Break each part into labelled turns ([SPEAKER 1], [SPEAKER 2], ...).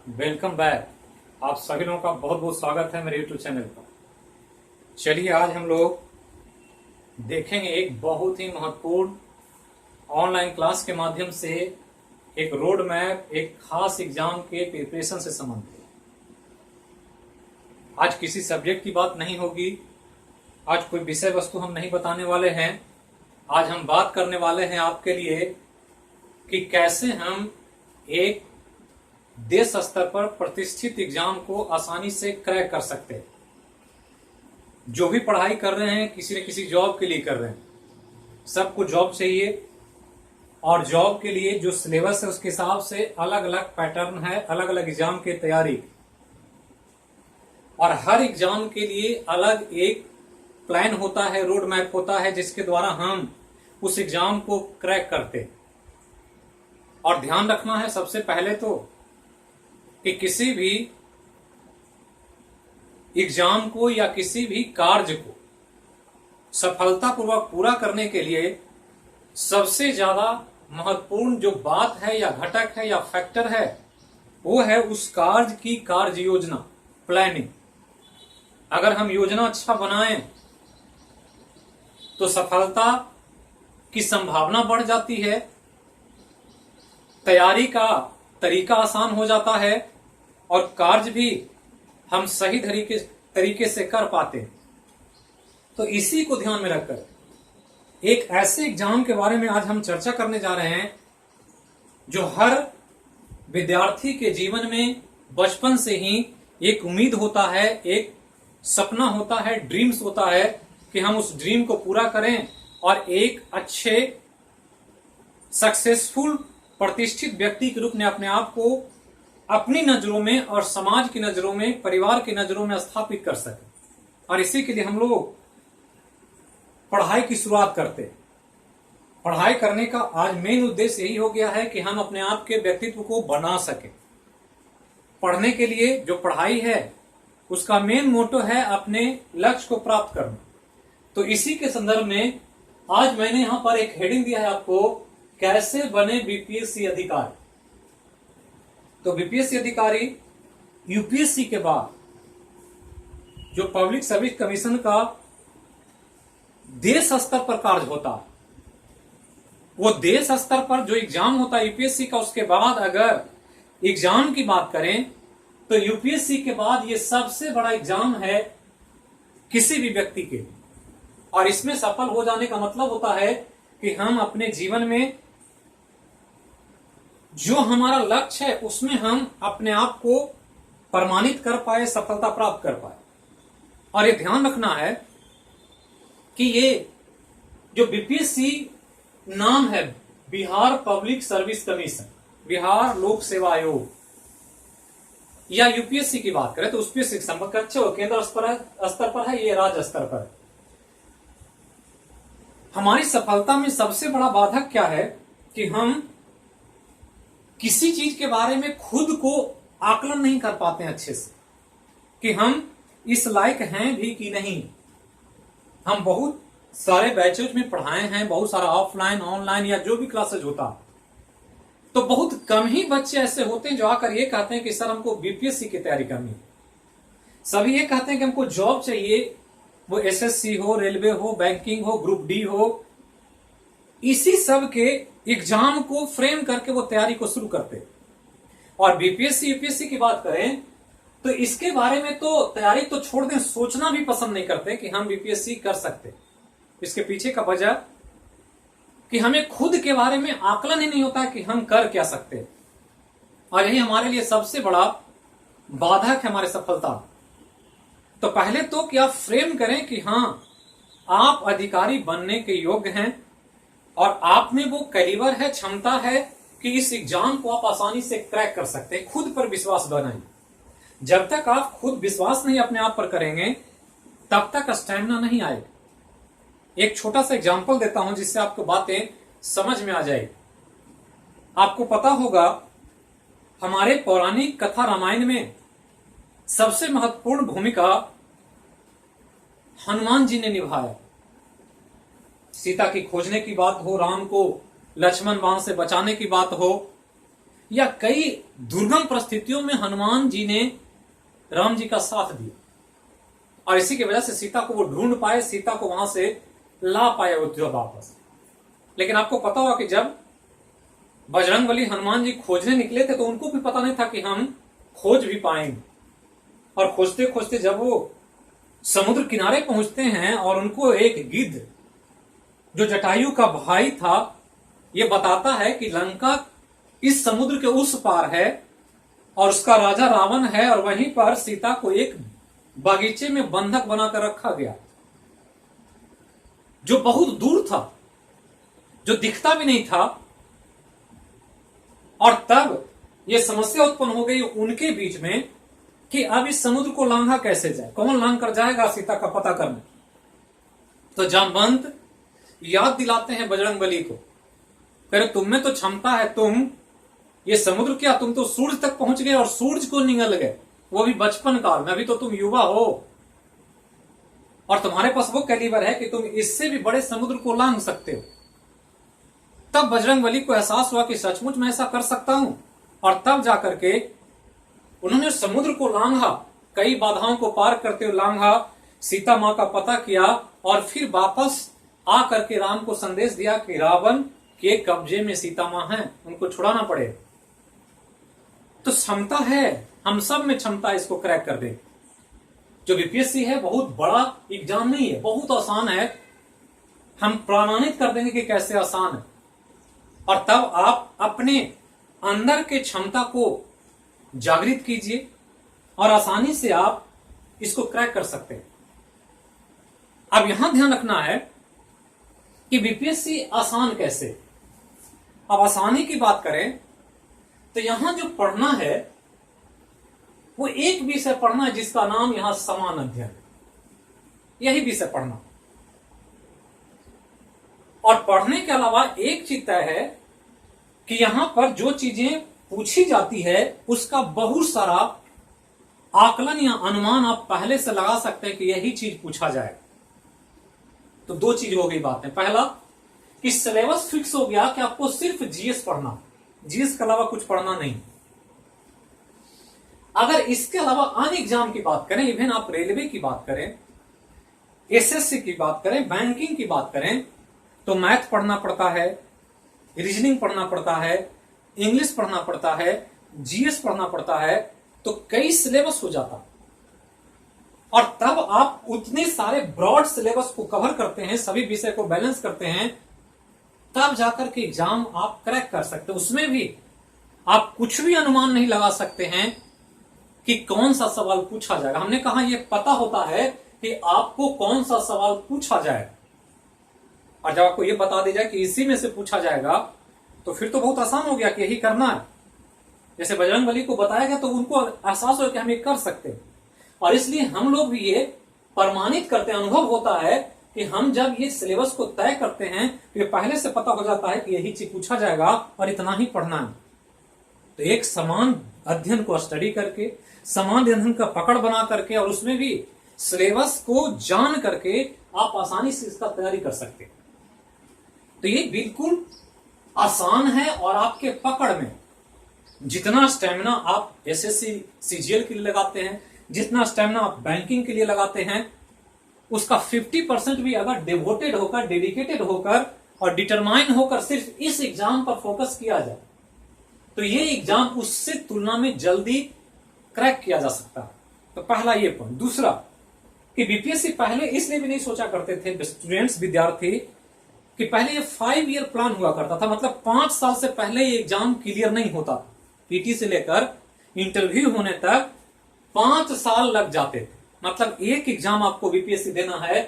[SPEAKER 1] Welcome back. आप सभी लोगों का बहुत बहुत स्वागत है मेरे यूट्यूब चैनल पर। चलिए आज हम लोग देखेंगे एक बहुत ही महत्वपूर्ण ऑनलाइन क्लास के माध्यम से एक रोड मैप, एक खास एग्जाम के प्रिपरेशन से संबंधित। आज किसी सब्जेक्ट की बात नहीं होगी, आज कोई विषय वस्तु हम नहीं बताने वाले हैं। आज हम बात करने वाले हैं आपके लिए कि कैसे हम एक देश स्तर पर प्रतिष्ठित एग्जाम को आसानी से क्रैक कर सकते हैं। जो भी पढ़ाई कर रहे हैं किसी न किसी जॉब के लिए कर रहे हैं, सबको जॉब चाहिए और जॉब के लिए जो सिलेबस है उसके हिसाब से अलग अलग पैटर्न है, अलग अलग एग्जाम की तैयारी और हर एग्जाम के लिए अलग एक प्लान होता है, रोड मैप होता है जिसके द्वारा हम उस एग्जाम को क्रैक करते हैं। और ध्यान रखना है सबसे पहले तो कि किसी भी एग्जाम को या किसी भी कार्य को सफलतापूर्वक पूरा करने के लिए सबसे ज्यादा महत्वपूर्ण जो बात है या घटक है या फैक्टर है वो है उस कार्य की कार्य योजना, प्लानिंग। अगर हम योजना अच्छा बनाएं तो सफलता की संभावना बढ़ जाती है, तैयारी का तरीका आसान हो जाता है और कार्य भी हम सही तरीके से कर पाते हैं। तो इसी को ध्यान में रखकर एक ऐसे एग्जाम के बारे में आज हम चर्चा करने जा रहे हैं जो हर विद्यार्थी के जीवन में बचपन से ही एक उम्मीद होता है, एक सपना होता है, ड्रीम्स होता है कि हम उस ड्रीम को पूरा करें और एक अच्छे सक्सेसफुल प्रतिष्ठित व्यक्ति के रूप में अपने आप को अपनी नजरों में और समाज की नजरों में, परिवार की नजरों में स्थापित कर सके। और इसी के लिए हम लोग पढ़ाई की शुरुआत करते हैं। पढ़ाई करने का आज मेन उद्देश्य यही हो गया है कि हम अपने आप के व्यक्तित्व को बना सके। पढ़ने के लिए जो पढ़ाई है उसका मेन मोटो है अपने लक्ष्य को प्राप्त करना। तो इसी के संदर्भ में आज मैंने यहां पर एक हेडिंग दिया है आपको, कैसे बने बीपीएससी अधिकारी। तो बीपीएससी अधिकारी यूपीएससी के बाद जो पब्लिक सर्विस कमीशन का देश स्तर पर कार्य होता है, वो देश स्तर पर जो एग्जाम होता है यूपीएससी का, उसके बाद अगर एग्जाम की बात करें तो यूपीएससी के बाद ये सबसे बड़ा एग्जाम है किसी भी व्यक्ति के लिए। और इसमें सफल हो जाने का मतलब होता है कि हम अपने जीवन में जो हमारा लक्ष्य है उसमें हम अपने आप को प्रमाणित कर पाए, सफलता प्राप्त कर पाए। और ये ध्यान रखना है कि ये जो बीपीएससी नाम है, Bihar public service commission, Bihar लोक सेवा आयोग, या यूपीएससी की बात करें तो उसपे संपर्क अच्छे हो, केंद्र स्तर पर है, ये राज्य स्तर पर है। हमारी सफलता में सबसे बड़ा बाधक क्या है कि हम किसी चीज के बारे में खुद को आकलन नहीं कर पाते हैं अच्छे से कि हम इस लायक हैं भी कि नहीं। हम बहुत सारे बैचेज में पढ़ाए हैं, बहुत सारा ऑफलाइन ऑनलाइन या जो भी क्लासेज होता, तो बहुत कम ही बच्चे ऐसे होते हैं जो आकर ये कहते हैं कि सर हमको बीपीएससी की तैयारी करनी है। सभी ये कहते हैं कि हमको जॉब चाहिए, वो एसएससी हो, रेलवे हो, बैंकिंग हो, ग्रुप डी हो, इसी सब के एग्जाम को फ्रेम करके वो तैयारी को शुरू करते। और बीपीएससी यूपीएससी की बात करें तो इसके बारे में तो तैयारी तो छोड़ दें, सोचना भी पसंद नहीं करते कि हम बीपीएससी कर सकते। इसके पीछे का वजह कि हमें खुद के बारे में आकलन ही नहीं होता कि हम कर क्या सकते। और यही हमारे लिए सबसे बड़ा बाधक है हमारी सफलता। तो पहले तो कि आप फ्रेम करें कि हां आप अधिकारी बनने के योग्य हैं और आप में वो कैलिबर है, क्षमता है कि इस एग्जाम को आप आसानी से क्रैक कर सकते हैं। खुद पर विश्वास बनाएं। जब तक आप खुद विश्वास नहीं अपने आप पर करेंगे तब तक स्टैमिना नहीं आएगा। एक छोटा सा एग्जांपल देता हूं जिससे आपको बातें समझ में आ जाएगी। आपको पता होगा हमारे पौराणिक कथा रामायण में सबसे महत्वपूर्ण भूमिका हनुमान जी ने निभाया। सीता की खोजने की बात हो, राम को लक्ष्मण बाण से बचाने की बात हो, या कई दुर्गम परिस्थितियों में हनुमान जी ने राम जी का साथ दिया, और इसी की वजह से सीता को वो ढूंढ पाए, सीता को वहां से ला पाए अयोध्या वापस। लेकिन आपको पता होगा कि जब बजरंगबली हनुमान जी खोजने निकले थे तो उनको भी पता नहीं था कि हम खोज भी पाएंगे। और खोजते खोजते जब वो समुद्र किनारे पहुंचते हैं और उनको एक गिद्ध जो जटायु का भाई था ये बताता है कि लंका इस समुद्र के उस पार है और उसका राजा रावण है, और वहीं पर सीता को एक बागीचे में बंधक बनाकर रखा गया जो बहुत दूर था, जो दिखता भी नहीं था। और तब यह समस्या उत्पन्न हो गई उनके बीच में कि अब इस समुद्र को लांघा कैसे जाए, कौन लांघ कर जाएगा सीता का पता करने। तो जामवंत याद दिलाते हैं बजरंगबली को, कह रहे तुम में तो क्षमता है, तुम ये समुद्र क्या, तुम तो सूरज तक पहुंच गए और सूरज को निगल गए, वो भी बचपन काल में, अभी तो तुम युवा हो और तुम्हारे पास वो कैलिबर है कि तुम इससे भी बड़े समुद्र को लांघ सकते हो। तब बजरंगबली को एहसास हुआ कि सचमुच मैं ऐसा कर सकता हूं, और तब जाकर के उन्होंने समुद्र को लांघा, कई बाधाओं को पार करते हुए लांघा, सीता मां का पता किया और फिर वापस आकर के राम को संदेश दिया कि रावण के कब्जे में सीता मां है, उनको छुड़ाना पड़े। तो क्षमता है, हम सब में क्षमता है इसको क्रैक कर दे। जो बीपीएससी है बहुत बड़ा एग्जाम नहीं है, बहुत आसान है, हम प्रमाणित कर देंगे कि कैसे आसान है। और तब आप अपने अंदर के क्षमता को जागृत कीजिए और आसानी से आप इसको क्रैक कर सकते हैं। अब यहां ध्यान रखना है कि बीपीएससी आसान कैसे। अब आसानी की बात करें तो यहां जो पढ़ना है वो एक विषय पढ़ना है जिसका नाम यहां समान अध्ययन, यही विषय पढ़ना। और पढ़ने के अलावा एक चीज तय है कि यहां पर जो चीजें पूछी जाती है उसका बहुत सारा आकलन या अनुमान आप पहले से लगा सकते हैं कि यही चीज पूछा जाए। तो दो चीज हो गई बात है। पहला कि सिलेबस फिक्स हो गया कि आपको सिर्फ जीएस पढ़ना, जीएस के अलावा कुछ पढ़ना नहीं। अगर इसके अलावा अन्य एग्जाम की बात करें, इवन आप रेलवे की बात करें, एसएससी की बात करें, बैंकिंग की बात करें, तो मैथ पढ़ना पड़ता है, रीजनिंग पढ़ना पड़ता है, इंग्लिश पढ़ना पड़ता है, जीएस पढ़ना पड़ता है, तो कई सिलेबस हो जाता। और तब आप उतने सारे ब्रॉड सिलेबस को कवर करते हैं, सभी विषय को बैलेंस करते हैं, तब जाकर के एग्जाम आप क्रैक कर सकते हैं। उसमें भी आप कुछ भी अनुमान नहीं लगा सकते हैं कि कौन सा सवाल पूछा जाएगा। हमने कहा यह पता होता है कि आपको कौन सा सवाल पूछा जाए, और जब आपको यह बता दी जाए कि इसी में से पूछा जाएगा तो फिर तो बहुत आसान हो गया कि यही करना है। जैसे बजरंगबली को बताया गया तो उनको एहसास हो कि हम ये कर सकते हैं, और इसलिए हम लोग भी ये प्रमाणित करते हैं, अनुभव होता है कि हम जब ये सिलेबस को तय करते हैं तो ये पहले से पता हो जाता है कि यही चीज पूछा जाएगा और इतना ही पढ़ना है। तो एक समान अध्ययन को स्टडी करके, समान अध्ययन का पकड़ बना करके, और उसमें भी सिलेबस को जान करके आप आसानी से इसका तैयारी कर सकते हैं। तो ये बिल्कुल आसान है, और आपके पकड़ में जितना स्टेमिना आप एसएससी सीजीएल के लिए लगाते हैं, जितना स्टेमिना आप बैंकिंग के लिए लगाते हैं, उसका 50% भी अगर डिवोटेड होकर, डेडिकेटेड होकर और डिटरमाइन होकर सिर्फ इस एग्जाम पर फोकस किया जाए तो ये एग्जाम उससे तुलना में जल्दी क्रैक किया जा सकता है। तो पहला ये पॉइंट। दूसरा कि बीपीएससी पहले इसलिए भी नहीं सोचा करते थे स्टूडेंट्स, विद्यार्थी, कि पहले ये 5 ईयर प्लान हुआ करता था, मतलब 5 साल से पहले ये एग्जाम क्लियर नहीं होता। पीटी से लेकर इंटरव्यू होने तक 5 साल लग जाते थे। मतलब एक एग्जाम आपको बीपीएससी देना है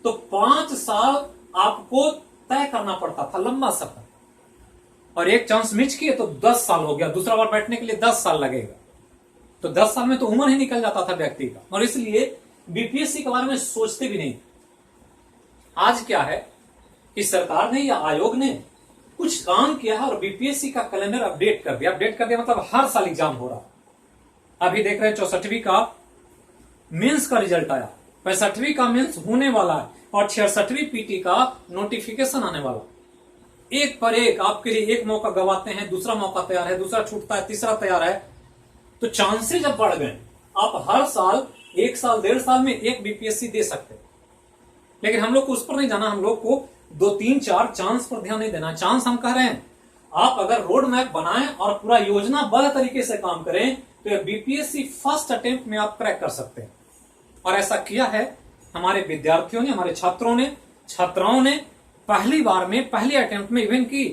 [SPEAKER 1] तो 5 साल आपको तय करना पड़ता था, लंबा सफर। और एक चांस मिस किए तो 10 साल हो गया, दूसरा बार बैठने के लिए 10 साल लगेगा। तो 10 साल में तो उम्र ही निकल जाता था व्यक्ति का, और इसलिए बीपीएससी के बारे में सोचते भी नहीं। आज क्या है कि सरकार ने या आयोग ने कुछ काम किया है और बीपीएससी का कैलेंडर अपडेट कर दिया। अपडेट कर दिया मतलब हर साल एग्जाम हो रहा। अभी देख रहे हैं 64वीं का मेंस का रिजल्ट आया, 65वीं का मेंस होने वाला है, और 66वीं पीटी का नोटिफिकेशन आने वाला। एक पर एक आपके लिए एक मौका गवाते हैं, दूसरा मौका तैयार है, दूसरा छूटता है, तीसरा तैयार है, तो चांसेस जब बढ़ गए, आप हर साल, एक साल, 1.5 साल में एक बीपीएससी दे सकते हैं। लेकिन हम लोग को उस पर नहीं जाना, हम लोग को 2, 3, 4 चांस पर ध्यान नहीं देना। चांस हम कह रहे हैं, आप अगर रोड मैप बनाएं और पूरा योजनाबद्ध तरीके से काम करें तो यह बीपीएससी फर्स्ट अटेम्प्ट में आप क्रैक कर सकते हैं। और ऐसा किया है हमारे विद्यार्थियों ने, हमारे छात्रों ने, छात्राओं ने पहली बार में, पहले अटेम्प्ट में, इवन की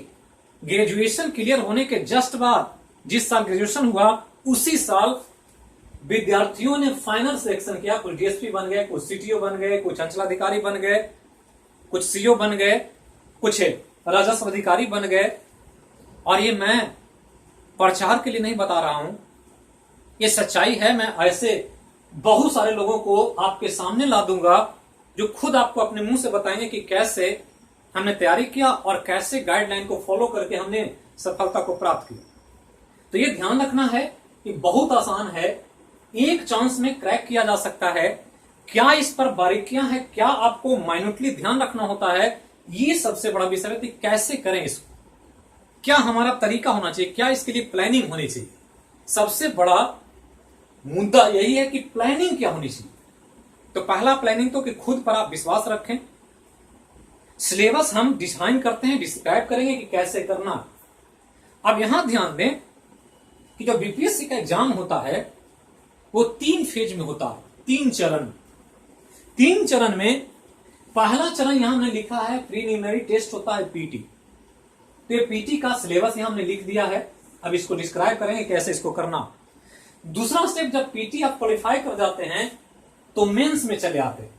[SPEAKER 1] ग्रेजुएशन क्लियर होने के जस्ट बाद, जिस साल ग्रेजुएशन हुआ उसी साल विद्यार्थियों ने फाइनल सिलेक्शन किया। कुछ डीएसपी बन गए, कुछ सीटीओ बन गए, कुछ अंचलाधिकारी बन गए, कुछ सीओ बन गए, कुछ राजस्व अधिकारी बन गए। और ये मैं प्रचार के लिए नहीं बता रहा हूं, ये सच्चाई है। मैं ऐसे बहुत सारे लोगों को आपके सामने ला दूंगा जो खुद आपको अपने मुंह से बताएंगे कि कैसे हमने तैयारी किया और कैसे गाइडलाइन को फॉलो करके हमने सफलता को प्राप्त किया। तो ये ध्यान रखना है कि बहुत आसान है, एक चांस में क्रैक किया जा सकता है। क्या इस पर बारीकियां हैं, क्या आपको माइन्यूटली ध्यान रखना होता है, ये सबसे बड़ा विषय है कि कैसे करें इसको, क्या हमारा तरीका होना चाहिए, क्या इसके लिए प्लानिंग होनी चाहिए। सबसे बड़ा मुद्दा यही है कि प्लानिंग क्या होनी चाहिए। तो पहला प्लानिंग तो कि खुद पर आप विश्वास रखें। सिलेबस हम डिजाइन करते हैं, डिस्क्राइब करेंगे कि कैसे करना। अब यहां ध्यान दें कि जो बीपीएससी का एग्जाम होता है वो 3 फेज में होता है, 3 चरण। 3 चरण में पहला चरण यहां हमने लिखा है प्रीलिमिनरी टेस्ट होता है पीटी। तो ये पीटी का सिलेबस यहां हमने लिख दिया है। अब इसको डिस्क्राइब करेंगे कैसे इसको करना। दूसरा स्टेप, जब पीटी आप क्वालिफाई कर जाते हैं तो मेंस में चले आते हैं।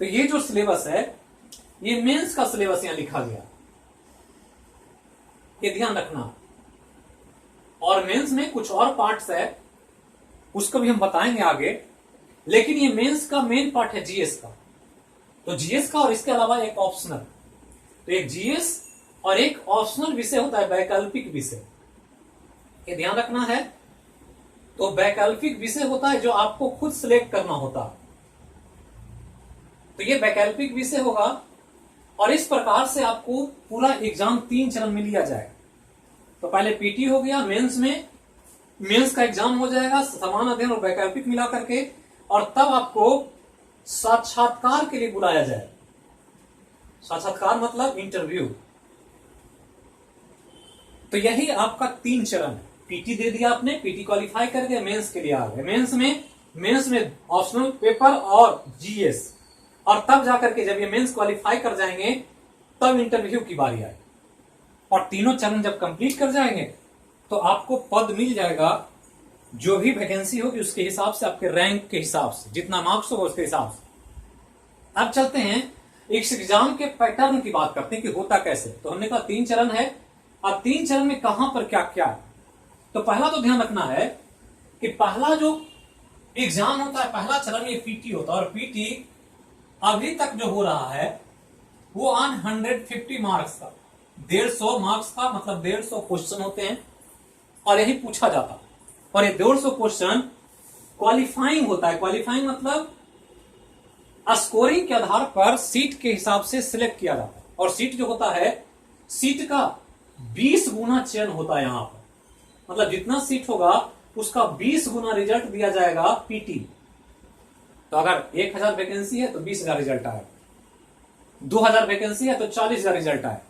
[SPEAKER 1] तो ये जो सिलेबस है ये मेंस का सिलेबस यहां लिखा गया, ये ध्यान रखना। और मेंस में कुछ और पार्ट्स है, उसको भी हम बताएंगे आगे। लेकिन ये मेंस का मेन पार्ट है जीएस का। तो जीएस का और इसके अलावा एक ऑप्शनल, तो एक जीएस और एक ऑप्शनल विषय होता है वैकल्पिक विषय, ये ध्यान रखना है। तो वैकल्पिक विषय होता है जो आपको खुद सिलेक्ट करना होता है। तो ये वैकल्पिक विषय होगा और इस प्रकार से आपको पूरा एग्जाम 3 चरण में लिया जाएगा। तो पहले पीटी हो गया, मेंस का एग्जाम हो जाएगा समान अध्ययन और वैकल्पिक मिला करके, और तब आपको साक्षात्कार के लिए बुलाया जाए। साक्षात्कार मतलब इंटरव्यू। तो यही आपका 3 चरण है। पीटी दे दिया आपने, पीटी क्वालिफाई कर गए, मेंस के लिए आ गए। मेंस में ऑप्शनल पेपर और जीएस, और तब जाकर के जब ये मेंस क्वालिफाई कर जाएंगे तब इंटरव्यू की बारी आए। और तीनों चरण जब कंप्लीट कर जाएंगे तो आपको पद मिल जाएगा। जो भी वैकेंसी होगी उसके हिसाब से, आपके रैंक के हिसाब से, जितना मार्क्स होगा उसके हिसाब से। अब चलते हैं इस एग्जाम के पैटर्न की बात करते हैं कि होता कैसे। तो हमने कहा 3 चरण है। अब 3 चरण में कहां पर क्या क्या है। तो पहला तो ध्यान रखना है कि पहला जो एग्जाम होता है, पहला चरण ये पीटी होता है। और पीटी अभी तक जो हो रहा है वो ऑन 150 मार्क्स का, 150 मार्क्स का, मतलब 150 क्वेश्चन होते हैं और यही पूछा जाता है। और ये 150 क्वेश्चन क्वालिफाइंग होता है। क्वालिफाइंग मतलब स्कोरिंग के आधार पर सीट के हिसाब से सिलेक्ट किया जाता है। और सीट जो होता है, सीट का 20 गुना चयन होता है यहां पर। मतलब जितना सीट होगा उसका 20 गुना रिजल्ट दिया जाएगा पीटी। तो अगर 1000 वैकेंसी है तो 20,000 रिजल्ट आए, 2000 वैकेंसी है तो 40,000 रिजल्ट आए।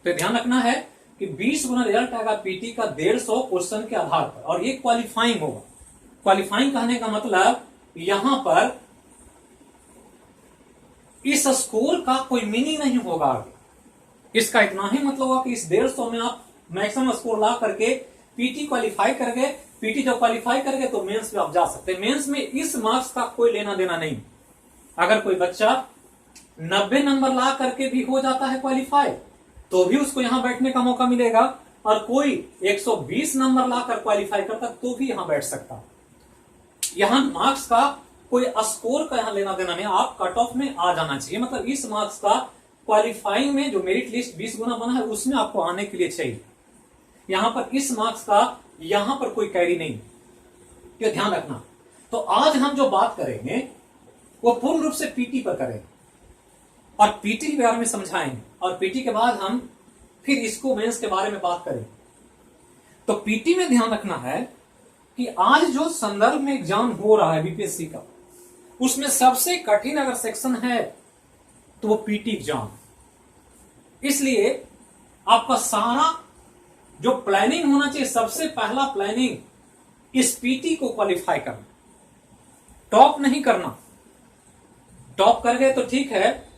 [SPEAKER 1] तो ध्यान रखना है कि 20 गुना रिजल्ट आएगा पीटी का 150 क्वेश्चन के आधार पर। और ये क्वालिफाइंग होगा। क्वालिफाइंग कहने का मतलब यहां पर इस स्कोर का कोई मीनिंग नहीं होगा आगे। इसका इतना ही मतलब होगा कि इस 150 में आप मैक्सिमम स्कोर ला करके पीटी क्वालिफाई कर गए। पीटी जब क्वालिफाई कर गए तो मेंस में आप जा सकते हैं। मेंस में इस मार्क्स का कोई लेना देना नहीं। अगर कोई बच्चा 90 नंबर ला करके भी हो जाता है क्वालिफाई तो भी उसको यहां बैठने का मौका मिलेगा, और कोई 120 नंबर लाकर क्वालिफाई करता तो भी यहां बैठ सकता। यहां मार्क्स का कोई स्कोर का यहां लेना देना नहीं, आप कट ऑफ में आ जाना चाहिए। मतलब इस मार्क्स का क्वालिफाइंग में जो मेरिट लिस्ट 20 गुना बना है उसमें आपको आने के लिए चाहिए। यहां पर इस मार्क्स का यहां पर कोई कैरी नहीं, ये ध्यान रखना। तो आज हम जो बात करेंगे वो पूर्ण रूप से पीटी पर करेंगे और पीटी के बारे में समझाएंगे। और पीटी के बाद हम फिर इसको मेंस के बारे में बात करें। तो पीटी में ध्यान रखना है कि आज जो संदर्भ में एग्जाम हो रहा है बीपीएससी का, उसमें सबसे कठिन अगर सेक्शन है तो वो पीटी एग्जाम। इसलिए आपका सारा जो प्लानिंग होना चाहिए, सबसे पहला प्लानिंग इस पीटी को क्वालिफाई करना, टॉप नहीं करना। टॉप कर गए तो ठीक है,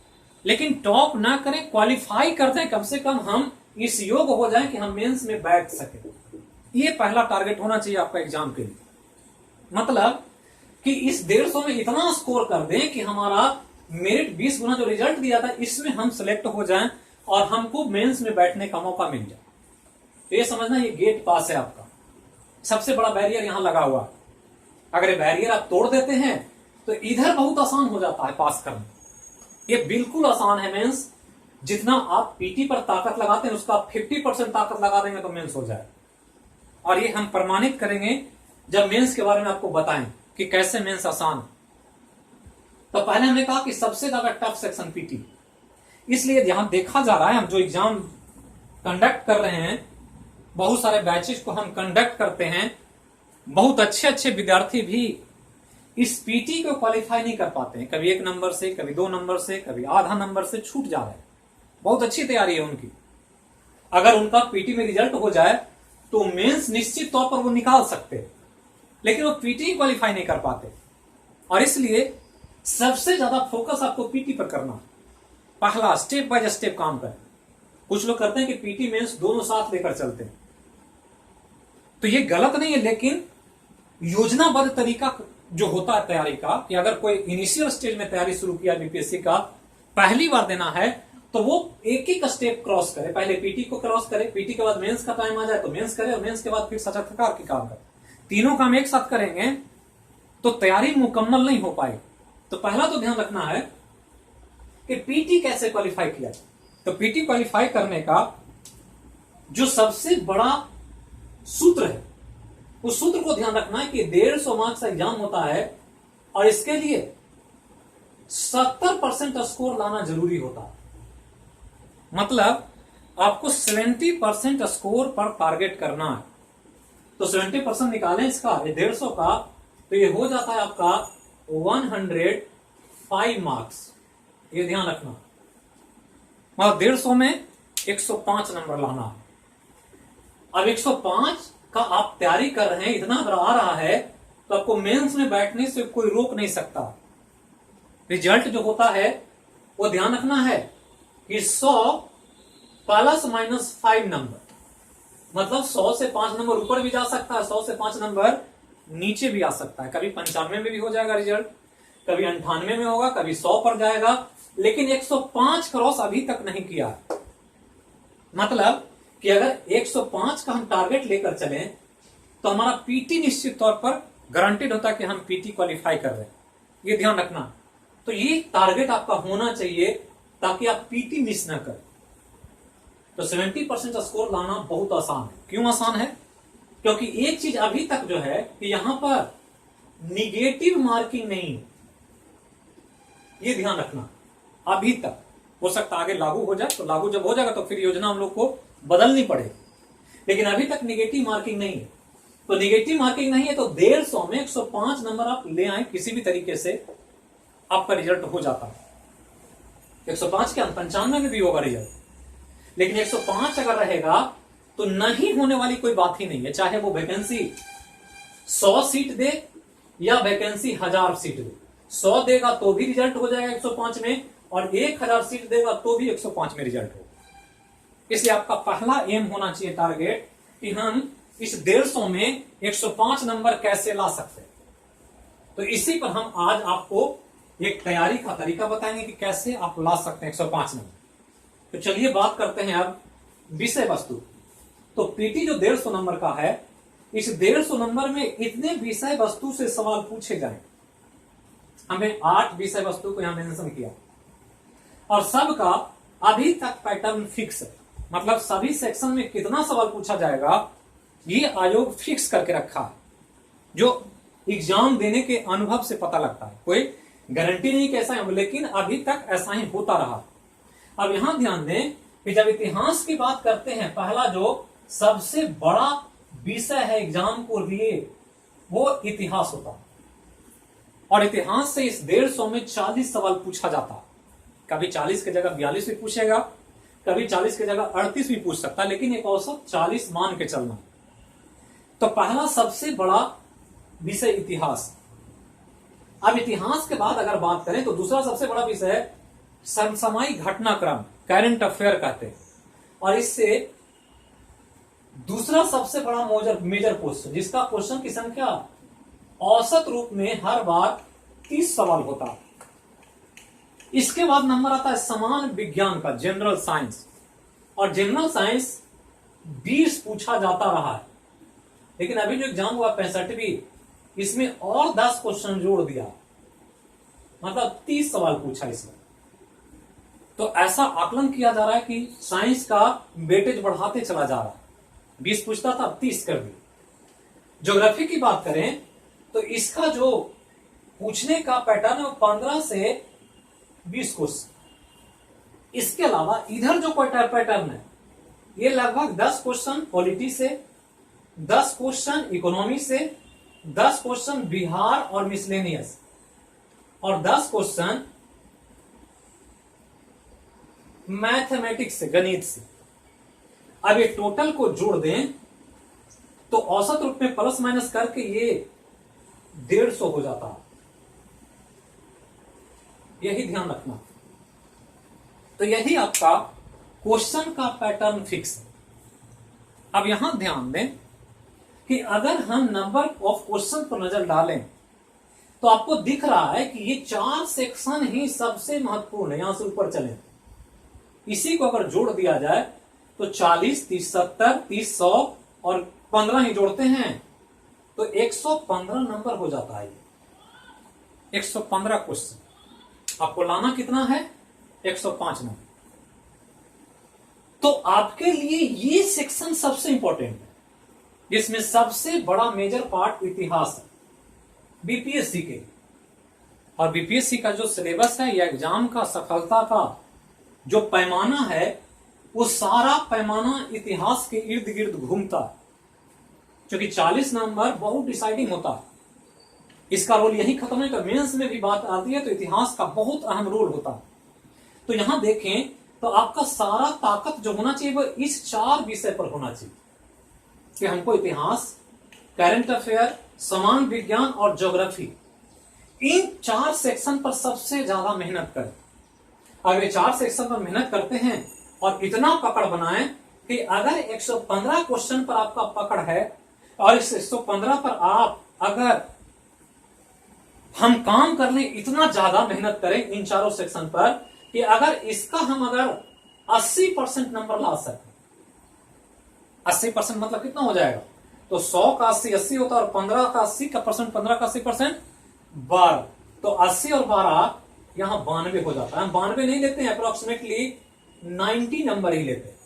[SPEAKER 1] लेकिन टॉप ना करें, क्वालिफाई कर दें, कम से कम हम इस योग हो जाएं कि हम मेंस में बैठ सके। ये पहला टारगेट होना चाहिए आपका एग्जाम के लिए। मतलब कि इस 150 में इतना स्कोर कर दें कि हमारा मेरिट 20 गुना जो रिजल्ट दिया था इसमें हम सिलेक्ट हो जाएं और हमको मेंस में बैठने का मौका मिल जाए। तो ये समझना, ये गेट पास है आपका। सबसे बड़ा बैरियर यहां लगा हुआ। अगर ये बैरियर आप तोड़ देते हैं तो इधर बहुत आसान हो जाता है पास करना। ये बिल्कुल आसान है मेंस। जितना आप पीटी पर ताकत लगाते हैं उसका 50% ताकत लगा देंगे तो मेंस हो जाए। और ये हम प्रमाणित करेंगे जब मेंस के बारे में आपको बताएं कि कैसे मेंस आसान। तो पहले हमने कहा कि सबसे ज्यादा टफ सेक्शन पीटी, इसलिए यहां देखा जा रहा है, हम जो एग्जाम कंडक्ट कर रहे हैं, बहुत सारे बैचेस को हम कंडक्ट करते हैं, बहुत अच्छे अच्छे विद्यार्थी भी इस पीटी को क्वालिफाई नहीं कर पाते हैं। कभी 1 नंबर से, कभी 2 नंबर से, कभी आधा नंबर से छूट जा रहे हैं। बहुत अच्छी तैयारी है उनकी। अगर उनका पीटी में रिजल्ट हो जाए तो मेंस निश्चित तौर पर वो निकाल सकते हैं, लेकिन वो पीटी क्वालिफाई नहीं कर पाते। और इसलिए सबसे ज्यादा फोकस आपको पीटी पर करना। पहला स्टेप बाय स्टेप काम करें। कुछ लोग करते हैं कि पीटी मेंस दोनों साथ लेकर चलते हैं, तो ये गलत नहीं है, लेकिन योजनाबद्ध तरीका जो होता है तैयारी का, कि अगर कोई इनिशियल स्टेज में तैयारी शुरू किया बीपीएससी का, पहली बार देना है तो वो एक एक स्टेप क्रॉस करे। पहले पीटी को क्रॉस करे, पीटी के बाद मेंस का टाइम आ जाए तो मेंस करे, और मेंस के बाद फिर साक्षात्कार की काम करे। तीनों काम एक साथ करेंगे तो तैयारी मुकम्मल नहीं हो पाएगी। तो पहला तो ध्यान रखना है कि पीटी कैसे क्वालिफाई किया जाए। तो पीटी क्वालिफाई करने का जो सबसे बड़ा सूत्र है, उस सूत्र को ध्यान रखना है कि 150 मार्क्स का एग्जाम होता है और इसके लिए 70% स्कोर लाना जरूरी होता है। मतलब आपको 70% स्कोर पर टारगेट करना है। तो 70% निकालें इसका, 150 का, तो ये हो जाता है आपका 105 मार्क्स। ये ध्यान रखना, मतलब 150 में 105 नंबर लाना है। अब 105 का आप तैयारी कर रहे हैं, इतना अगर आ रहा है तो आपको मेंस में बैठने से कोई रोक नहीं सकता। रिजल्ट जो होता है वो ध्यान रखना है कि 100 ±5 नंबर, मतलब 100 से 5 नंबर ऊपर भी जा सकता है, 100 से 5 नंबर नीचे भी आ सकता है। कभी 95 में भी हो जाएगा रिजल्ट, कभी 98 में होगा, कभी 100 पर जाएगा, लेकिन 105 क्रॉस अभी तक नहीं किया। मतलब कि अगर 105 का हम टारगेट लेकर चलें तो हमारा पीटी निश्चित तौर पर गारंटेड होता है कि हम पीटी क्वालिफाई कर रहे हैं। ये ध्यान रखना। तो ये टारगेट आपका होना चाहिए ताकि आप पीटी मिस ना करें। तो 70% स्कोर लाना बहुत आसान है। क्यों आसान है? क्योंकि एक चीज अभी तक जो है कि यहां पर निगेटिव मार्किंग नहीं है। ये ध्यान रखना। अभी तक हो सकता आगे लागू हो जाए, तो लागू जब हो जाएगा तो फिर योजना हम लोग को बदलनी पड़ेगी, लेकिन अभी तक निगेटिव मार्किंग नहीं है। तो निगेटिव मार्किंग नहीं है तो 150 में 105 नंबर आप ले आए किसी भी तरीके से, आपका रिजल्ट हो जाता है। 105 के 95 में भी होगा रिजल्ट, लेकिन 105 अगर रहेगा तो नहीं होने वाली कोई बात ही नहीं है। चाहे वो वैकेंसी 100 सीट दे या वैकेंसी 1000 सीट दे, 100 देगा तो भी रिजल्ट हो जाएगा 105 में, और 1000 सीट देगा तो भी 105 में रिजल्ट होगा। इसलिए आपका पहला एम होना चाहिए टारगेट कि हम इस 150 में 105 नंबर कैसे ला सकते हैं। तो इसी पर हम आज आपको एक तैयारी का तरीका बताएंगे कि कैसे आप ला सकते हैं 105 नंबर। तो चलिए बात करते हैं अब विषय वस्तु। तो पीटी जो 150 नंबर का है, इस 150 नंबर में इतने विषय वस्तु से सवाल पूछे जाए। हमने 8 विषय वस्तु को यहां मेंशन किया और सबका अभी तक पैटर्न फिक्स है। मतलब सभी सेक्शन में कितना सवाल पूछा जाएगा ये आयोग फिक्स करके रखा है, जो एग्जाम देने के अनुभव से पता लगता है। कोई गारंटी नहीं कैसा है, लेकिन अभी तक ऐसा ही होता रहा। अब यहां ध्यान दें कि जब इतिहास की बात करते हैं, पहला जो सबसे बड़ा विषय है एग्जाम को लिए वो इतिहास होता है। और इतिहास से इस 150 में 40 सवाल पूछा जाता। कभी 40 की जगह 42 भी पूछेगा, कभी 40 की जगह 38 भी पूछ सकता, लेकिन एक औसत 40 मान के चलना। तो पहला सबसे बड़ा विषय इतिहास। अब इतिहास के बाद अगर बात करें तो दूसरा सबसे बड़ा विषय है समसामयिक घटनाक्रम, करंट अफेयर कहते हैं। और इससे दूसरा सबसे बड़ा मेजर क्वेश्चन, जिसका क्वेश्चन की संख्या औसत रूप में हर बार 30 सवाल होता है। इसके बाद नंबर आता है समान विज्ञान का, जनरल साइंस। और जनरल साइंस 20 पूछा जाता रहा है, लेकिन अभी जो एग्जाम हुआ 65वीं, इसमें और 10 क्वेश्चन जोड़ दिया, मतलब 30 सवाल पूछा इसमें। तो ऐसा आकलन किया जा रहा है कि साइंस का वेटेज बढ़ाते चला जा रहा है। 20 पूछता था, 30 कर दिया। ज्योग्राफी की बात करें तो इसका जो पूछने का पैटर्न है वो 15 से 20 क्वेश्चन। इसके अलावा इधर जो पैटर्न है ये लगभग 10 क्वेश्चन पॉलिटी से, 10 क्वेश्चन इकोनॉमी से, 10 क्वेश्चन बिहार और मिसलेनियस, और 10 क्वेश्चन मैथमेटिक्स से, गणित से। अब ये टोटल को जोड़ दें तो औसत रूप में प्लस माइनस करके ये 150 हो जाता है। यही ध्यान रखना। तो यही आपका क्वेश्चन का पैटर्न फिक्स है। अब यहां ध्यान दें कि अगर हम नंबर ऑफ क्वेश्चन पर नजर डालें तो आपको दिख रहा है कि ये 4 सेक्शन ही सबसे महत्वपूर्ण है। यहां से ऊपर चले, इसी को अगर जोड़ दिया जाए तो 40, 30, 70, 30, 100 और 15 ही जोड़ते हैं तो 115 नंबर हो जाता है। 115 क्वेश्चन आपको लाना कितना है? 105 नंबर। तो आपके लिए ये सेक्शन सबसे इंपॉर्टेंट है, जिसमें सबसे बड़ा मेजर पार्ट इतिहास है बीपीएससी के। और बीपीएससी का जो सिलेबस है या एग्जाम का सफलता का जो पैमाना है वो सारा पैमाना इतिहास के इर्द गिर्द घूमता है, क्योंकि 40 नंबर बहुत डिसाइडिंग होता है। इसका रोल यही खत्म है। तो मेंस में भी बात आती है तो इतिहास का बहुत अहम रोल होता है। तो यहां देखें तो आपका सारा ताकत जो होना चाहिए वो इस 4 विषय पर होना चाहिए कि हमको इतिहास, करंट अफेयर, समान विज्ञान और ज्योग्राफी, इन 4 सेक्शन पर सबसे ज्यादा मेहनत करें। अगर ये 4 सेक्शन पर मेहनत करते हैं और इतना पकड़ बनाएं कि अगर 115 क्वेश्चन पर आपका पकड़ है और इस 115 पर आप अगर हम काम कर लें, इतना ज्यादा मेहनत करें इन चारों सेक्शन पर कि अगर इसका हम अगर 80% नंबर ला सकें, 80% मतलब कितना हो जाएगा? तो 100 का 80 80 होता है और 15 का 80 का परसेंट, 15 का 80% 12। तो 80 और 12 यहां 92 हो जाता है। हम 92 नहीं लेते हैं, अप्रोक्सीमेटली 90 नंबर ही लेते हैं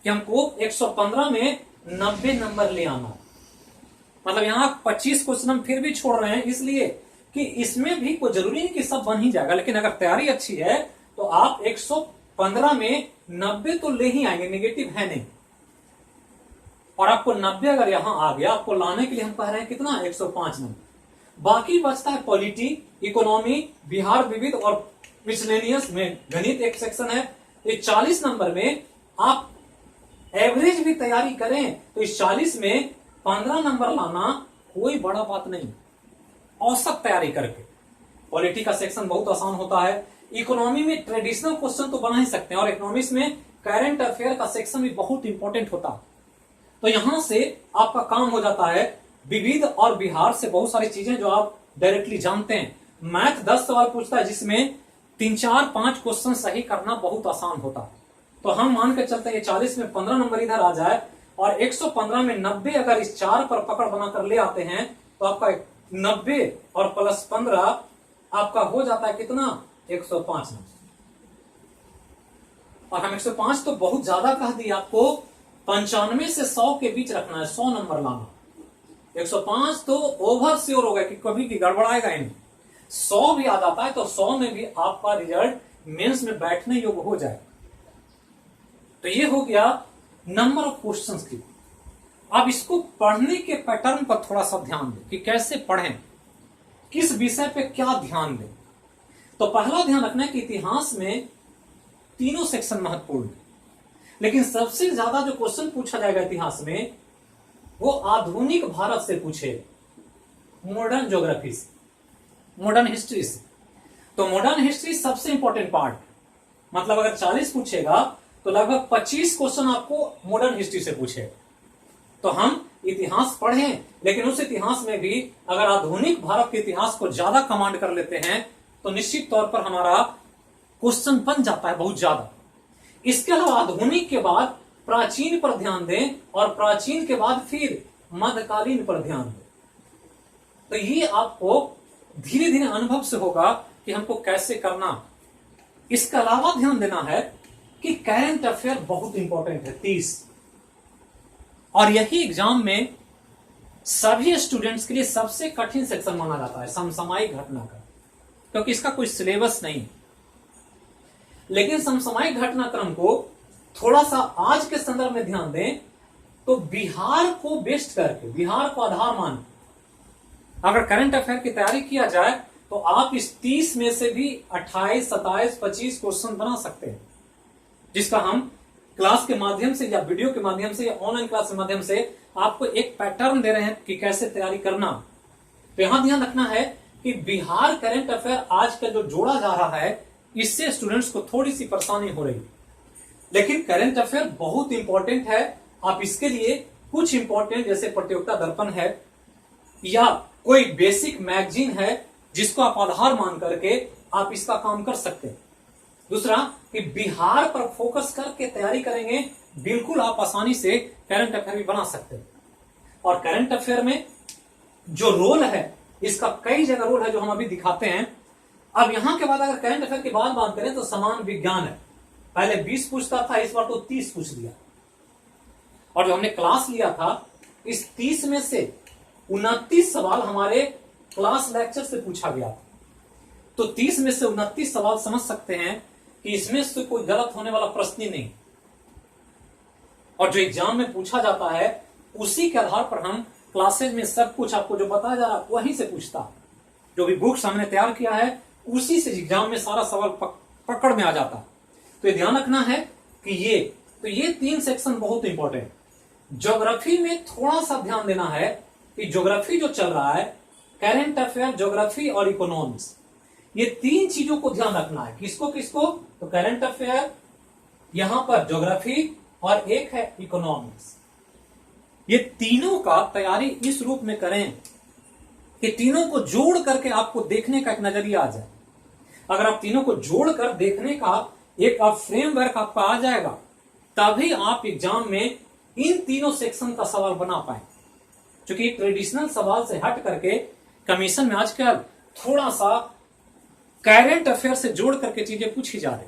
[SPEAKER 1] कि हमको 115 में 90 नंबर ले आना। मतलब यहां 25 क्वेश्चन हम फिर भी छोड़ रहे हैं, इसलिए कि इसमें भी कोई जरूरी नहीं कि सब बन ही जाएगा, लेकिन अगर तैयारी अच्छी है तो आप 115 में 90 तो ले ही आएंगे, नेगेटिव है नहीं। और आपको 90 अगर यहां आ गया, आपको लाने के लिए हम कह रहे हैं कितना? 105 नंबर। बाकी बचता है पॉलिटी, इकोनॉमी, बिहार विविध और मिसलेनियस में गणित एक सेक्शन है। तो 40 नंबर में आप एवरेज भी तैयारी करें तो इस 40 में 15 नंबर लाना कोई बड़ा बात नहीं, औसत तैयारी करके। पॉलिटी का सेक्शन बहुत आसान होता है। इकोनॉमी में ट्रेडिशनल क्वेश्चन तो बना ही सकते हैं और इकोनॉमिक्स में करंट अफेयर का सेक्शन भी बहुत इंपॉर्टेंट होता है। तो यहां से आपका काम हो जाता है विविध और बिहार से बहुत सारी चीजें जो आप डायरेक्टली जानते हैं। मैथ 10 सवाल पूछता है, जिसमें 3, 4, 5 क्वेश्चन सही करना बहुत आसान होता है। तो हम मान के चलते हैं 40 में 15 नंबर इधर आ जाए और 115 में 90 अगर इस 4 पर पकड़ बनाकर ले आते हैं तो आपका 90 और प्लस 15 आपका हो जाता है कितना? 105 नंबर। और हम 105 तो बहुत ज्यादा कह दिया, आपको 95 से 100 के बीच रखना है, 100 नंबर लाना। 105 तो ओवर श्योर होगा कि कभी भी गड़बड़ाएगा ही नहीं। 100 भी आ जाता है तो 100 में भी आपका रिजल्ट मेंस में बैठने योग्य हो जाए। तो ये हो गया नंबर ऑफ क्वेश्चंस की। अब इसको पढ़ने के पैटर्न पर थोड़ा सा ध्यान दें कि कैसे पढ़ें, किस विषय पे क्या ध्यान दें। तो पहला ध्यान रखना है कि इतिहास में तीनों सेक्शन महत्वपूर्ण है, लेकिन सबसे ज्यादा जो क्वेश्चन पूछा जाएगा इतिहास में वो आधुनिक भारत से पूछे, मॉडर्न ज्योग्राफी से, मॉडर्न हिस्ट्री से। तो मॉडर्न हिस्ट्री सबसे इंपॉर्टेंट पार्ट, मतलब अगर 40 पूछेगा तो लगभग 25 क्वेश्चन आपको मॉडर्न हिस्ट्री से पूछे। तो हम इतिहास पढ़ें, लेकिन उस इतिहास में भी अगर आधुनिक भारत के इतिहास को ज्यादा कमांड कर लेते हैं तो निश्चित तौर पर हमारा क्वेश्चन बन जाता है बहुत ज्यादा। इसके अलावा आधुनिक के बाद प्राचीन पर ध्यान दें और प्राचीन के बाद फिर मध्यकालीन पर ध्यान दें। तो ये आपको धीरे धीरे अनुभव से होगा कि हमको कैसे करना। इसके अलावा ध्यान देना है कि करंट अफेयर बहुत इंपॉर्टेंट है 30, और यही एग्जाम में सभी स्टूडेंट्स के लिए सबसे कठिन सेक्शन माना जाता है, समसामयिक घटना का, क्योंकि इसका कोई सिलेबस नहीं। लेकिन समसामयिक घटनाक्रम को थोड़ा सा आज के संदर्भ में ध्यान दें तो बिहार को बेस्ट करके, बिहार को आधार मान अगर करंट अफेयर की तैयारी किया जाए तो आप इस 30 में से भी 28, 27, 25 क्वेश्चन बना सकते हैं, जिसका हम क्लास के माध्यम से या वीडियो के माध्यम से या ऑनलाइन क्लास के माध्यम से आपको एक पैटर्न दे रहे हैं कि कैसे तैयारी करना। तो यहां ध्यान रखना है कि बिहार करंट अफेयर आज का जो जोड़ा जा रहा है इससे स्टूडेंट्स को थोड़ी सी परेशानी हो रही है, लेकिन करंट अफेयर बहुत इंपॉर्टेंट है। आप इसके लिए कुछ इंपॉर्टेंट जैसे प्रतियोगिता दर्पण है या कोई बेसिक मैगजीन है जिसको आप आधार मान करके आप इसका काम कर सकते हैं। दूसरा कि बिहार पर फोकस करके तैयारी करेंगे, बिल्कुल आप आसानी से करंट अफेयर भी बना सकते हैं। और करंट अफेयर में जो रोल है इसका कई जगह रोल है जो हम अभी दिखाते हैं। अब यहां के बाद अगर करंट अफेयर की बात करें तो समान विज्ञान है, पहले 20 पूछता था, इस बार तो 30 पूछ दिया। और जो हमने क्लास लिया था इस 30 में से 29 सवाल हमारे क्लास लेक्चर से पूछा गया था। तो 30 में से 29 सवाल समझ सकते हैं कि इसमें से कोई गलत होने वाला प्रश्न ही नहीं, और जो एग्जाम में पूछा जाता है उसी के आधार पर हम क्लासेज में सब कुछ आपको जो बताया जा रहा है वहीं से पूछता, जो भी बुक्स हमने तैयार किया है उसी से एग्जाम में सारा सवाल पकड़ में आ जाता। तो ये ध्यान रखना है कि ये 3 सेक्शन बहुत इंपॉर्टेंट। ज्योग्राफी में थोड़ा सा ध्यान देना है कि ज्योग्राफी जो चल रहा है, करंट अफेयर, ज्योग्राफी और इकोनॉमिक्स, ये 3 चीजों को ध्यान रखना है। किसको किसको? तो करंट अफेयर, यहां पर ज्योग्राफी और एक है इकोनॉमिक्स। ये तीनों का तैयारी इस रूप में करें कि तीनों को जोड़ करके आपको देखने का एक नजरिया आ जाए। अगर आप तीनों को जोड़कर देखने का एक फ्रेमवर्क आपका आ जाएगा तभी आप एग्जाम में इन तीनों सेक्शन का सवाल बना पाए। क्योंकि ट्रेडिशनल सवाल से हट करके कमीशन में आजकल थोड़ा सा करंट अफेयर से जोड़ करके चीजें पूछी जा रही।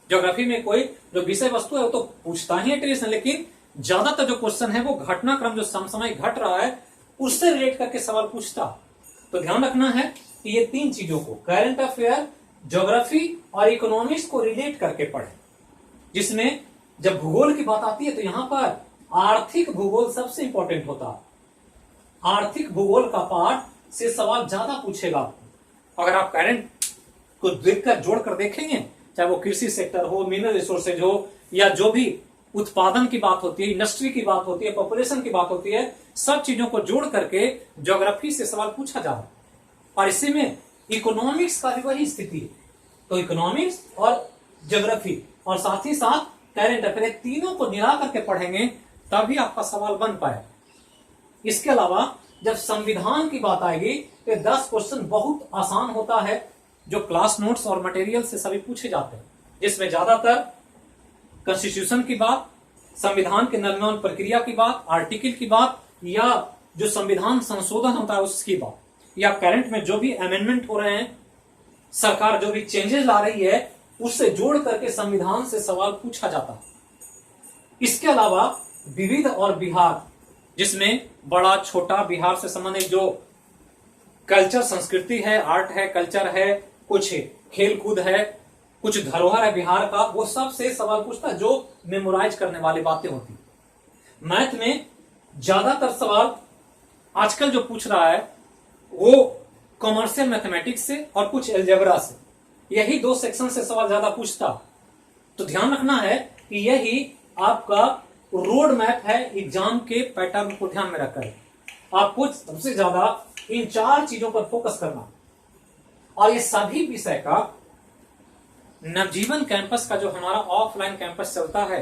[SPEAKER 1] ज्योग्राफी में कोई जो विषय वस्तु है वो तो पूछता ही है ट्रेडिशनल, लेकिन ज्यादातर जो क्वेश्चन है वो घटनाक्रम जो समसामयिक घट रहा है उससे रिलेट करके सवाल पूछता। तो ध्यान रखना है कि ये 3 चीजों को, करंट अफेयर, ज्योग्राफी और इकोनॉमिक्स को रिलेट करके पढ़े। जिसमें जब भूगोल की बात आती है तो यहां पर आर्थिक भूगोल सबसे इंपॉर्टेंट होता है। आर्थिक भूगोल का पार्ट से सवाल ज्यादा पूछेगा आपको। अगर आप करंट को देखकर जोड़कर देखेंगे, चाहे वो कृषि सेक्टर हो, मिनरल रिसोर्सेज हो, या जो भी उत्पादन की बात होती है, इंडस्ट्री की बात होती है, पॉपुलेशन की बात होती है, सब चीजों को जोड़ करके ज्योग्राफी से सवाल पूछा जा रहा है। और इसी में इकोनॉमिक्स का भी वही स्थिति है। तो इकोनॉमिक्स और ज्योग्राफी और साथ ही साथ करंट अफेयर, तीनों को मिला करके पढ़ेंगे तभी आपका सवाल बन पाए। इसके अलावा जब संविधान की बात आएगी तो 10 क्वेश्चन बहुत आसान होता है जो क्लास नोट्स और मटेरियल से सभी पूछे जाते हैं, जिसमें ज्यादातर कॉन्स्टिट्यूशन की बात, संविधान के निर्माण प्रक्रिया की बात, आर्टिकल की बात, या जो संविधान संशोधन होता है उसकी बात, या करंट में जो भी अमेंडमेंट हो रहे हैं, सरकार जो भी चेंजेस ला रही है उससे जोड़ करके संविधान से सवाल पूछा जाता है। इसके अलावा विविध और बिहार, जिसमें बड़ा छोटा बिहार से संबंधित जो कल्चर, संस्कृति है, आर्ट है, कल्चर है, कुछ खेल कूद है, कुछ धरोहर है बिहार का, वो सब से सवाल पूछता है जो मेमोराइज करने वाली बातें होती। मैथ में ज्यादातर सवाल आजकल जो पूछ रहा है वो कॉमर्शियल मैथमेटिक्स से और कुछ एल्जेब्रा से, यही दो सेक्शन से सवाल ज्यादा पूछता। तो ध्यान रखना है कि यही आपका रोड मैप है एग्जाम के पैटर्न को ध्यान में रखकर आपको सबसे ज्यादा इन 4 चीजों पर फोकस करना। और ये सभी विषय का नवजीवन कैंपस का जो हमारा ऑफलाइन कैंपस चलता है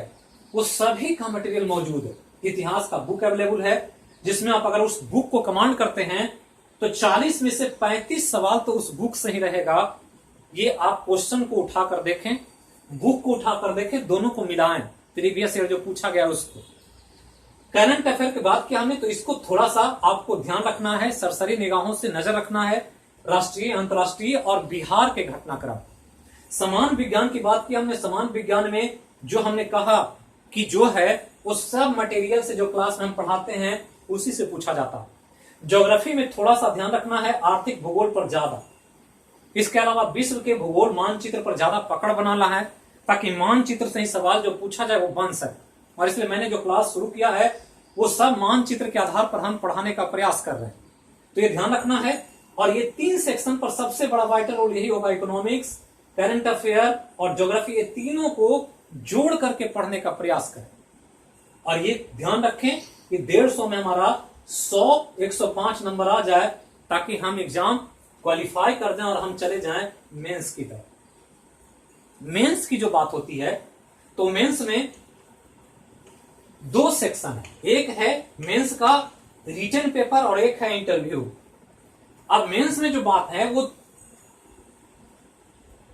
[SPEAKER 1] वो सभी का मटेरियल मौजूद है। इतिहास का बुक अवेलेबल है जिसमें आप अगर उस बुक को कमांड करते हैं तो 40 में से 35 सवाल तो उस बुक से ही रहेगा। ये आप क्वेश्चन को उठाकर देखें, बुक को उठाकर देखें, दोनों को मिलाएं, प्रीवियस ईयर जो पूछा गया उसको। करंट अफेयर की बात किया हमने तो इसको थोड़ा सा आपको ध्यान रखना है, सरसरी निगाहों से नजर रखना है, राष्ट्रीय अंतर्राष्ट्रीय और बिहार के घटनाक्रम। समान विज्ञान की बात की हमने, समान विज्ञान में जो हमने कहा कि जो है वो सब मटेरियल से जो क्लास में हम पढ़ाते हैं उसी से पूछा जाता। ज्योग्राफी में थोड़ा सा ध्यान रखना है, आर्थिक भूगोल पर ज्यादा, इसके अलावा विश्व के भूगोल मानचित्र पर ज्यादा पकड़ बनाना है ताकि मानचित्र से ही सवाल जो पूछा जाए वो बन सके। और इसलिए मैंने जो क्लास शुरू किया है वो सब मानचित्र के आधार पर हम पढ़ाने का प्रयास कर रहे हैं, तो ये ध्यान रखना है। और ये 3 सेक्शन पर सबसे बड़ा वाइटल रोल यही होगा, इकोनॉमिक्स, करंट अफेयर और ज्योग्राफी, ये तीनों को जोड़ करके पढ़ने का प्रयास करें। और ये ध्यान रखें कि 150 में हमारा 105 नंबर आ जाए ताकि हम एग्जाम क्वालिफाई कर दें और हम चले जाएं मेंस की तरफ। मेंस की जो बात होती है तो मेंस में 2 सेक्शन है, एक है मेंस का रिटन पेपर और एक है इंटरव्यू। अब मेंस में जो बात है वो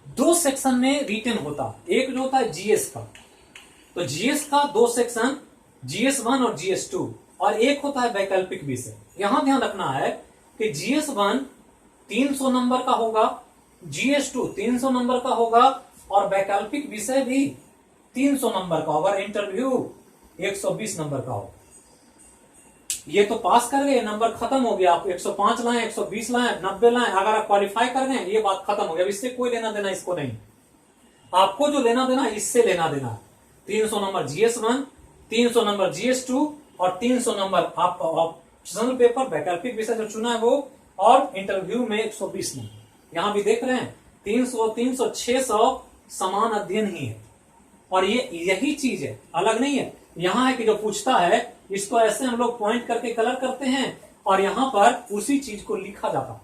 [SPEAKER 1] 2 सेक्शन में रिटन होता, एक जो होता है जीएस का, तो जीएस का 2 सेक्शन, जीएस 1 और जीएस 2, और एक होता है वैकल्पिक विषय। यहां ध्यान रखना है कि जीएस 1 300 नंबर का होगा, जीएस 2 300 नंबर का होगा और वैकल्पिक विषय भी 300 नंबर का होगा, इंटरव्यू 120 नंबर का होगा। ये तो पास कर गए, नंबर खत्म हो गया। आप 105 लाएं, 120 लाएं, 90 लाएं, अगर आप क्वालिफाई कर गए ये बात खत्म हो गया। इससे कोई लेना देना इसको नहीं, आपको जो लेना देना इससे लेना देना। 300 नंबर जीएस 1, 300 नंबर जीएस 2 और 300 नंबर आपका ऑप्शनल पेपर वैकल्पिक विषय जो चुना है वो, और इंटरव्यू में 120 नंबर। यहां भी देख रहे हैं 300, 300, 600 समान अध्ययन ही है। और ये यही चीज है, अलग नहीं है। यहां है कि जो पूछता है इसको ऐसे हम लोग पॉइंट करके कलर करते हैं और यहां पर उसी चीज को लिखा जाता।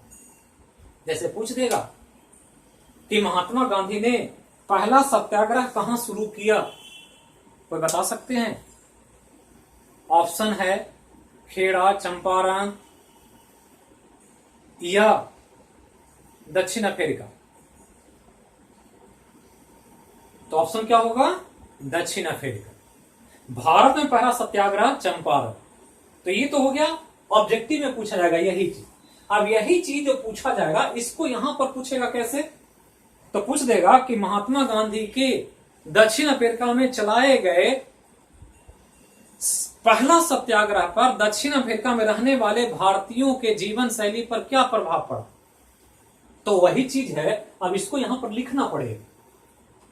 [SPEAKER 1] जैसे पूछ देगा कि महात्मा गांधी ने पहला सत्याग्रह कहां शुरू किया, कोई बता सकते हैं? ऑप्शन है खेड़ा, चंपारण या दक्षिण अफ्रीका। तो ऑप्शन क्या होगा? दक्षिण अफ्रीका। भारत में पहला सत्याग्रह चंपारण। तो ये तो हो गया ऑब्जेक्टिव में पूछा जाएगा यही चीज। अब यही चीज जो पूछा जाएगा इसको यहां पर पूछेगा कैसे? तो पूछ देगा कि महात्मा गांधी के दक्षिण अफ्रीका में चलाए गए पहला सत्याग्रह पर दक्षिण अफ्रीका में रहने वाले भारतीयों के जीवन शैली पर क्या प्रभाव पड़ा। तो वही चीज है, अब इसको यहां पर लिखना पड़ेगा।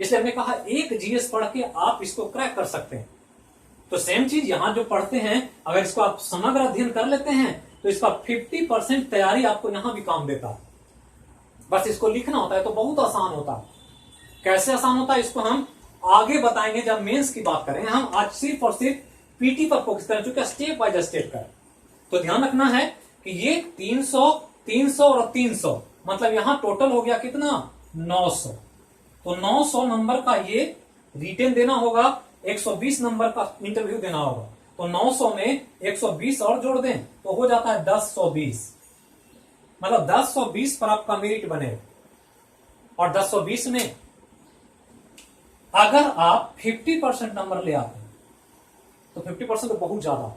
[SPEAKER 1] इसलिए हमने कहा एक जीएस पढ़ के आप इसको क्रैक कर सकते हैं। तो सेम चीज यहां जो पढ़ते हैं अगर इसको आप समग्र अध्ययन कर लेते हैं तो इसका 50% तैयारी आपको यहां भी काम देता है। बस इसको लिखना होता है तो बहुत आसान होता है। कैसे आसान होता है इसको हम आगे बताएंगे जब मेंस की बात करें। हम आज सिर्फ और सिर्फ पीटी पर फोकस करें चूंकि स्टेप बाय स्टेप करें। तो ध्यान रखना है कि ये 300, 300 और 300 मतलब यहां टोटल हो गया कितना? 900। तो 900 नंबर का ये रिटेन देना होगा, 120 नंबर का इंटरव्यू देना होगा। तो 900 में 120 और जोड़ दें तो हो जाता है 1020। मतलब 1020 पर आपका मेरिट बनेगा। और 1020 में अगर आप 50% नंबर ले आते हैं तो 50% तो बहुत ज्यादा।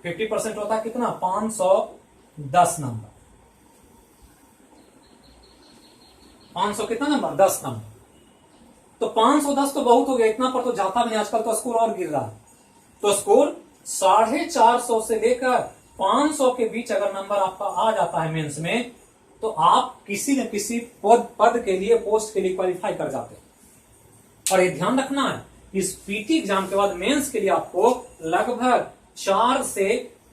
[SPEAKER 1] 50% होता है कितना? 510 नंबर। 500 कितना नंबर? 10 नंबर। तो 510 तो बहुत हो गया, इतना पर तो जाता भी नहीं। आजकल तो स्कोर और गिर रहा है। तो स्कोर 450 से लेकर 500 के बीच अगर नंबर आपका आ जाता है मेंस में तो आप किसी न किसी पद के लिए, पोस्ट के लिए क्वालिफाई कर जाते हैं। और ये ध्यान रखना है, इस पीटी एग्जाम के बाद मेंस के लिए आपको लगभग 4 से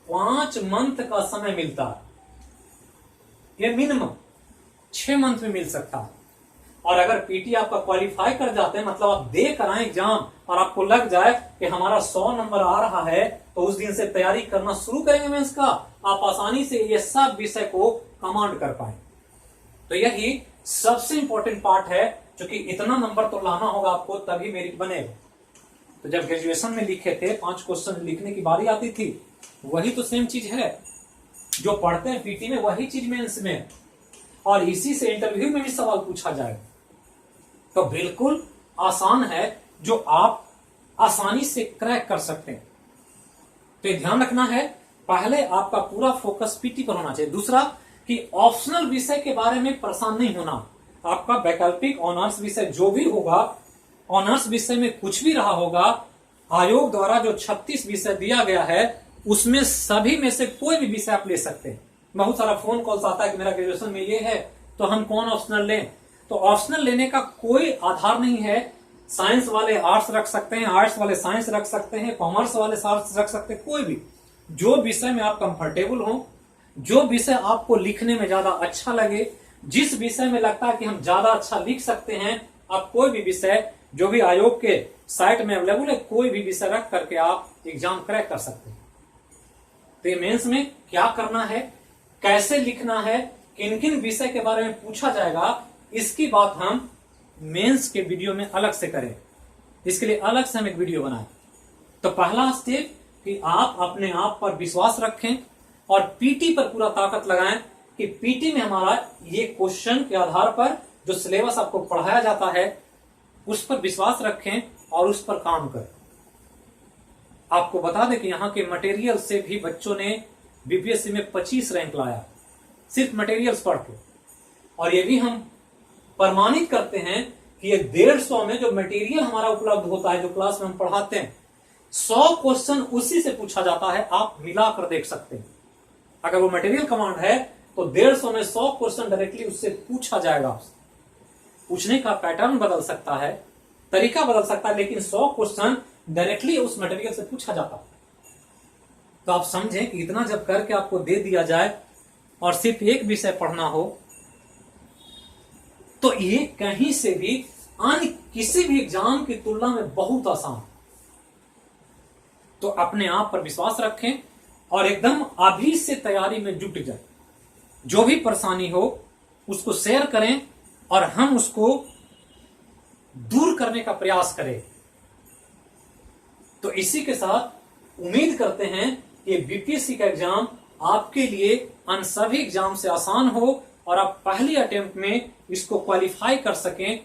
[SPEAKER 1] 5 मंथ का समय मिलता है। ये मिनिमम 6 मंथ में मिल सकता है। और अगर पीटी आपका क्वालिफाई कर जाते हैं, मतलब आप दे कर आए एग्जाम और आपको लग जाए कि हमारा 100 नंबर आ रहा है, तो उस दिन से तैयारी करना शुरू करेंगे मेंस का, आप आसानी से ये सब विषय को कमांड कर पाए। तो यही सबसे इंपॉर्टेंट पार्ट है, क्योंकि इतना नंबर तो लाना होगा आपको, तभी मेरिट बनेगा। तो जब ग्रेजुएशन में लिखे थे 5 क्वेश्चन लिखने की बारी आती थी, वही तो सेम चीज है जो पढ़ते हैं पीटी में, वही चीज मेंस में, और इसी से इंटरव्यू में भी सवाल पूछा जाएगा। तो बिल्कुल आसान है, जो आप आसानी से क्रैक कर सकते हैं। तो ये ध्यान रखना है, पहले आपका पूरा फोकस पीटी पर होना चाहिए। दूसरा कि ऑप्शनल विषय के बारे में परेशान नहीं होना। आपका वैकल्पिक ऑनर्स विषय जो भी होगा, ऑनर्स विषय में कुछ भी रहा होगा, आयोग द्वारा जो 36 विषय दिया गया है, उसमें सभी में से कोई भी विषय आप ले सकते हैं। बहुत सारा फोन कॉल्स आता है कि मेरा ग्रेजुएशन में ये है, तो हम कौन ऑप्शनल लें। तो ऑप्शनल लेने का कोई आधार नहीं है। साइंस वाले आर्ट्स रख सकते हैं, आर्ट्स वाले साइंस रख सकते हैं, कॉमर्स वाले साइंस रख सकते हैं, कोई भी जो विषय में आप कंफर्टेबल हो, जो विषय आपको लिखने में ज्यादा अच्छा लगे, जिस विषय में लगता है कि हम ज्यादा अच्छा लिख सकते हैं, आप कोई भी विषय जो भी आयोग के साइट में अवेलेबल है, कोई भी विषय रख करके आप एग्जाम क्रैक कर सकते हैं। तो ये मेंस में क्या करना है, कैसे लिखना है, किन किन विषय के बारे में पूछा जाएगा, इसकी बात हम मेंस के वीडियो में अलग से करें। इसके लिए अलग से हम एक वीडियो बनाएं। तो पहला स्टेप कि आप अपने आप पर विश्वास रखें और पीटी पर पूरा ताकत लगाएं कि पीटी में हमारा ये क्वेश्चन के आधार पर जो सिलेबस आपको पढ़ाया जाता है, उस पर विश्वास रखें और उस पर काम करें। आपको बता दें कि यहाँ के मटेरियल से भी बच्चों ने बीपीएससी में 25 रैंक लाया, सिर्फ मटेरियल्स पढ़ के। और ये भी हम प्रमाणित करते हैं कि ये 150 में जो मटेरियल हमारा उपलब्ध होता है, जो क्लास में हम पढ़ाते हैं, 100 क्वेश्चन उसी से पूछा जाता है। आप मिलाकर देख सकते हैं, अगर वो मटेरियल कमांड है तो 150 में 100 क्वेश्चन डायरेक्टली उससे पूछा जाएगा आपसे। पूछने का पैटर्न बदल सकता है, तरीका बदल सकता है, लेकिन 100 क्वेश्चन डायरेक्टली उस मटेरियल से पूछा जाता है। तो आप समझें कि इतना जब करके आपको दे दिया जाए और सिर्फ एक विषय पढ़ना हो, तो ये कहीं से भी अन्य किसी भी एग्जाम की तुलना में बहुत आसान। तो अपने आप पर विश्वास रखें और एकदम अभी से तैयारी में जुट जाए। जो भी परेशानी हो उसको शेयर करें और हम उसको दूर करने का प्रयास करें। तो इसी के साथ उम्मीद करते हैं कि बीपीएससी का एग्जाम आपके लिए अन्य सभी एग्जाम से आसान हो और आप पहली अटेम्प्ट में इसको क्वालिफाई कर सकें।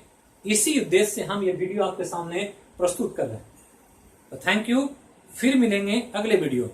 [SPEAKER 1] इसी उद्देश्य से हम ये वीडियो आपके सामने प्रस्तुत कर रहे हैं। तो थैंक यू, फिर मिलेंगे अगले वीडियो।